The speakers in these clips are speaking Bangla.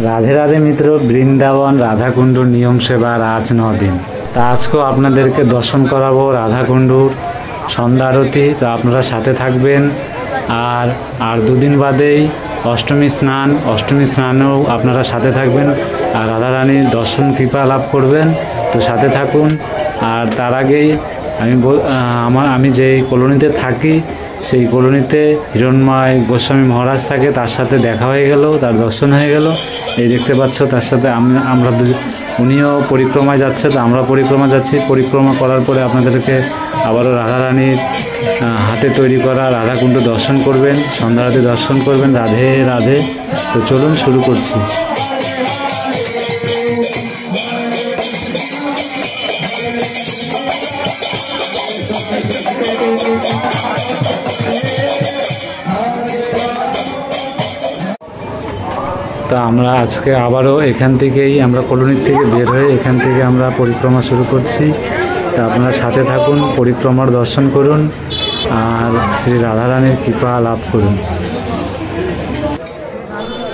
রাধে রাধে মিত্র, বৃন্দাবন রাধাকুণ্ডুর নিয়ম সেবার আজ 9 দিন। তা আজকেও আপনাদেরকে দর্শন করাবো রাধাকুণ্ডুর সন্ধ্যা আরতি। তো আপনারা সাথে থাকবেন। আর 2 দিন বাদেই অষ্টমী স্নানেও আপনারা সাথে থাকবেন আর রাধারানীর দর্শন কৃপা লাভ করবেন। তো সাথে থাকুন। আর তার আগেই আমি যেই কলোনিতে থাকি সেই কলোনিতে হিরণময় গোস্বামী মহারাজ থাকে, তার সাথে দেখা হয়ে গেল, তার দর্শন হয়ে গেল। এই দেখতে পাচ্ছ, তার সাথে উনিও পরিক্রমায় যাচ্ছে, তো আমরা পরিক্রমা যাচ্ছি। পরিক্রমা করার পরে আপনাদেরকে আবারও রাধারানীর হাতে তৈরি করা রাধাকুণ্ড দর্শন করবেন, সন্ধ্যারাতে দর্শন করবেন। রাধে রাধে। তো চলুন শুরু করছি। তো আমরা আজকে আবারও এখান থেকেই আমরা কলোনির থেকে বের হয়ে এখান থেকে আমরা পরিক্রমা শুরু করছি। তা আপনারা সাথে থাকুন, পরিক্রমার দর্শন করুন আর শ্রী রাধারানীর কৃপা লাভ করুন।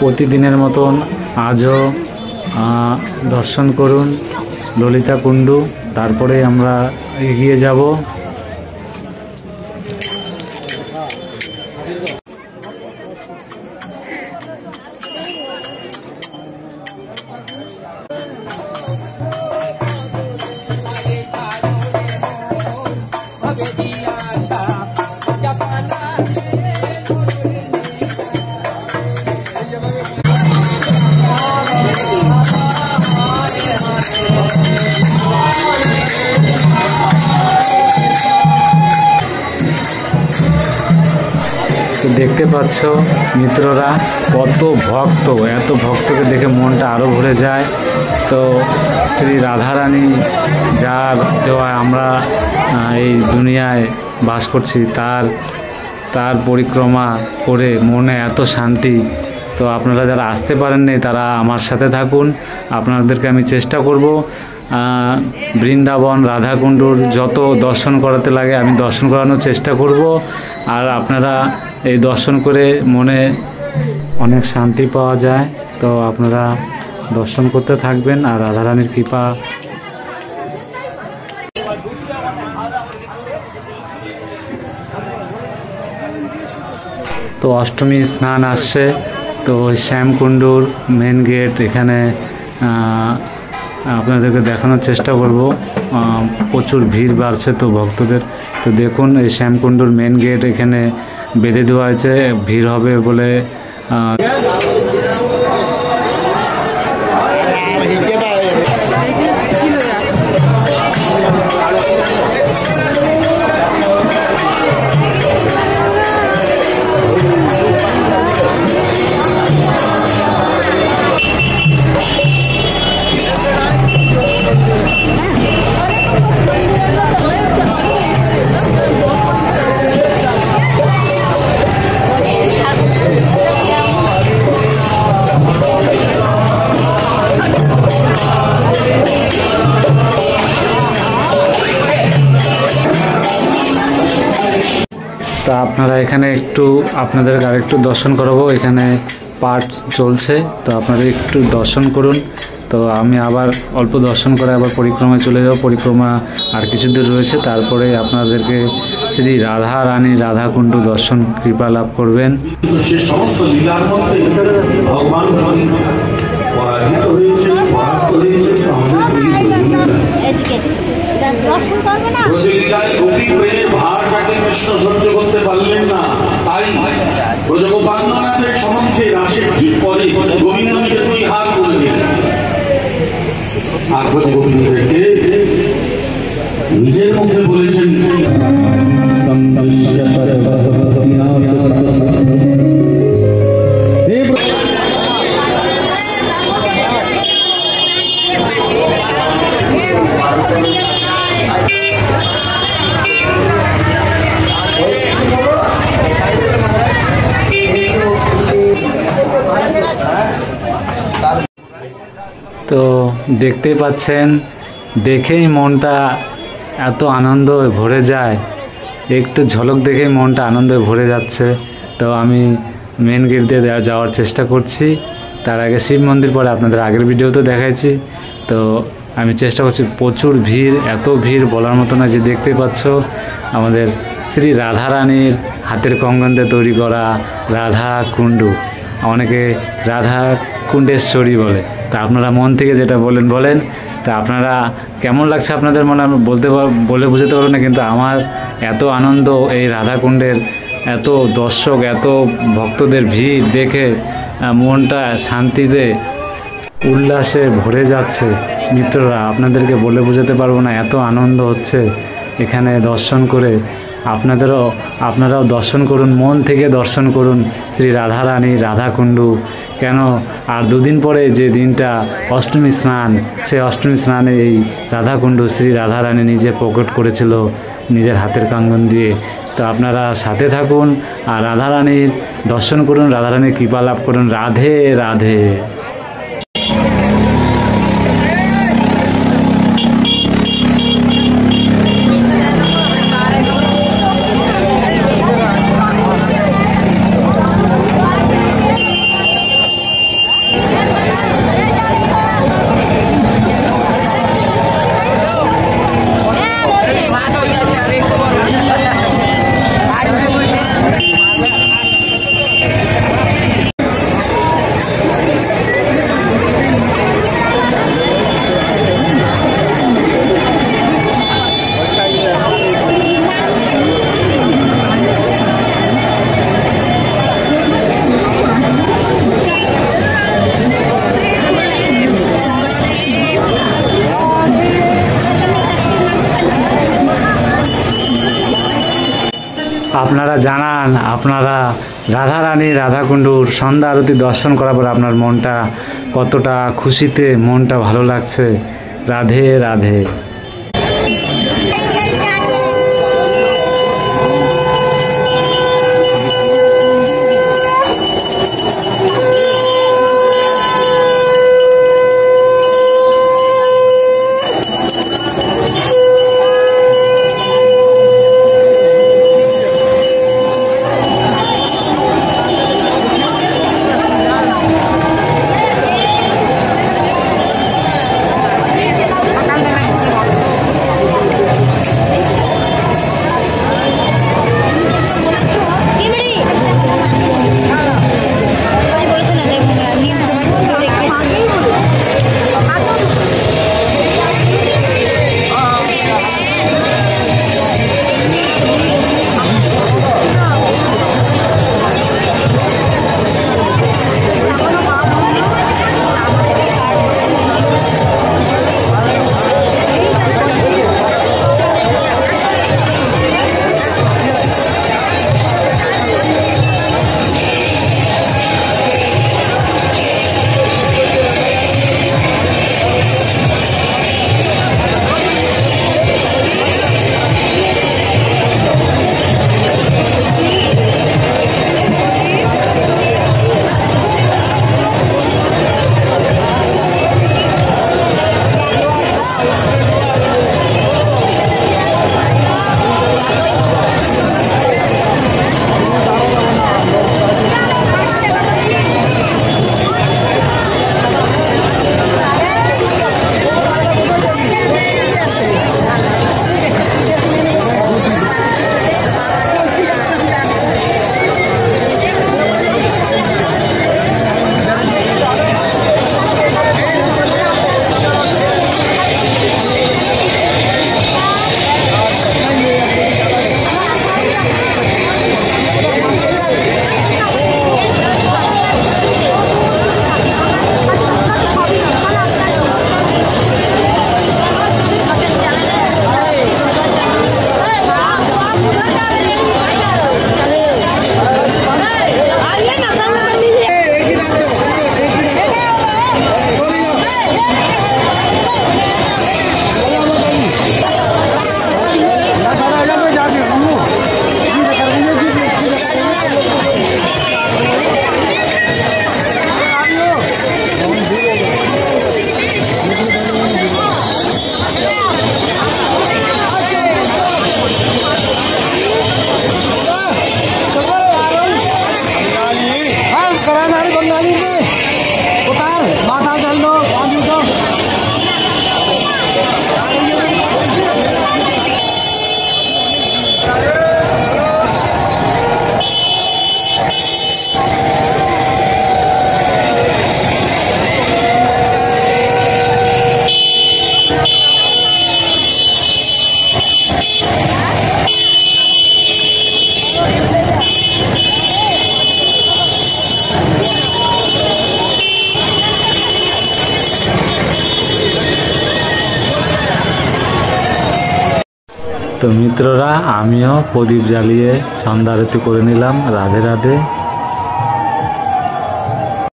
প্রতিদিনের মতন আজও দর্শন করুন ললিতা কুণ্ডু, তারপরে আমরা এগিয়ে যাব। দেখতে পাচ্ছ মিত্ররা কত ভক্ত, এত ভক্তকে দেখে মনটা আরও ভরে যায়। তো শ্রী রাধারানী যার দেওয়ায় আমরা এই দুনিয়ায় বাস করছি, তার পরিক্রমা করে মনে এত শান্তি। তো আপনারা যারা আসতে পারেননি তারা আমার সাথে থাকুন। আপনাদেরকে আমি চেষ্টা করব বৃন্দাবন রাধাকুণ্ডুর যত দর্শন করাতে লাগে আমি দর্শন করানোর চেষ্টা করব। আর আপনারা এই দর্শন করে মনে অনেক শান্তি পাওয়া যায়। তো আপনারা দর্শন করতে থাকবেন আর রাধারানীর কৃপা। তো অষ্টমী স্নান আসছে, তো শ্যামকুণ্ডুর মেন গেট এখানে আপনাদেরকে দেখানোর চেষ্টা করব। প্রচুর ভিড় বাড়ছে তো ভক্তদের। তো দেখুন এই শ্যামকুণ্ডুর মেন গেট এখানে বেঁধে দেওয়া হয়েছে, ভিড় হবে বলে। তা আপনারা এখানে আপনাদের আরেকটু দর্শন করাবো। এখানে পাঠ চলছে, তো আপনারা একটু দর্শন করুন। তো আমি আবার অল্প দর্শন করে আবার পরিক্রমায় চলে যাব। পরিক্রমা আর কিছু দূর রয়েছে, তারপরে আপনাদেরকে শ্রী রাধা রানী রাধাকুণ্ড দর্শন কৃপা লাভ করবেন। সে সমস্ত লীলার মধ্যে ভগবান পরাজিত হয়েছে, পরাস্ত হয়েছে। ব্রজলীলায় গোপী প্রেমের ভারটাকে কৃষ্ণ সহ্য করতে পারলেন না, তাই ব্রজগোপাঙ্গনাথের সমক্ষে রাসের ঠিক পরে গোবিন্দ নিজে 2 হাত করে দিলেন। আর ব্রজগোপিনীদেরকে নিজের মুখে বলেছেন তো দেখতেই পাচ্ছেন, দেখেই মনটা এত আনন্দ ভরে যায়। একটু ঝলক দেখেই মনটা আনন্দে ভরে যাচ্ছে। তো আমি মেন গেট দিয়ে যাওয়ার চেষ্টা করছি। তার আগে শিব মন্দির পরে আপনাদের আগের ভিডিও তো দেখাইছি। তো আমি চেষ্টা করছি, প্রচুর ভিড়, এত ভিড় বলার মতো না। যে দেখতে পাচ্ছ আমাদের শ্রী রাধারানীর হাতের কঙ্কন দিয়ে তৈরি করা রাধা কুণ্ডু, অনেকে রাধা কুণ্ডেশ্বরী বলে। তা আপনারা মন থেকে যেটা বলেন। তা আপনারা কেমন লাগছে আপনাদের মনে, আমি বলে বোঝাতে পারবো না, কিন্তু আমার এত আনন্দ এই রাধাকুণ্ডের, এত দর্শক, এত ভক্তদের ভিড় দেখে মনটা শান্তিতে উল্লাসে ভরে যাচ্ছে। মিত্ররা, আপনাদেরকে বলে বোঝাতে পারবো না, এত আনন্দ হচ্ছে এখানে দর্শন করে। আপনারাও দর্শন করুন, মন থেকে দর্শন করুন শ্রী রাধারানী রাধাকুণ্ডু। কেন আর দুদিন পরে যে দিনটা অষ্টমী স্নান, সেই অষ্টমী স্নানে এই রাধাকুণ্ডু শ্রী রাধারানী নিজে প্রকট করেছিল নিজের হাতের কঙ্কন দিয়ে। তো আপনারা সাথে থাকুন আর রাধারানীর দর্শন করুন, রাধারানীর কৃপা লাভ করুন। রাধে রাধে। আপনারা জানান, আপনারা রাধারানী রাধাকুণ্ডুর সন্ধ্যা আরতি দর্শন করার পর আপনার মনটা কতটা খুশিতে, মনটা ভালো লাগছে। রাধে রাধে। তো মিত্ররা, আমিও প্রদীপ জ্বালিয়ে সন্ধ্যা আরতি করে নিলাম। রাধে রাধে।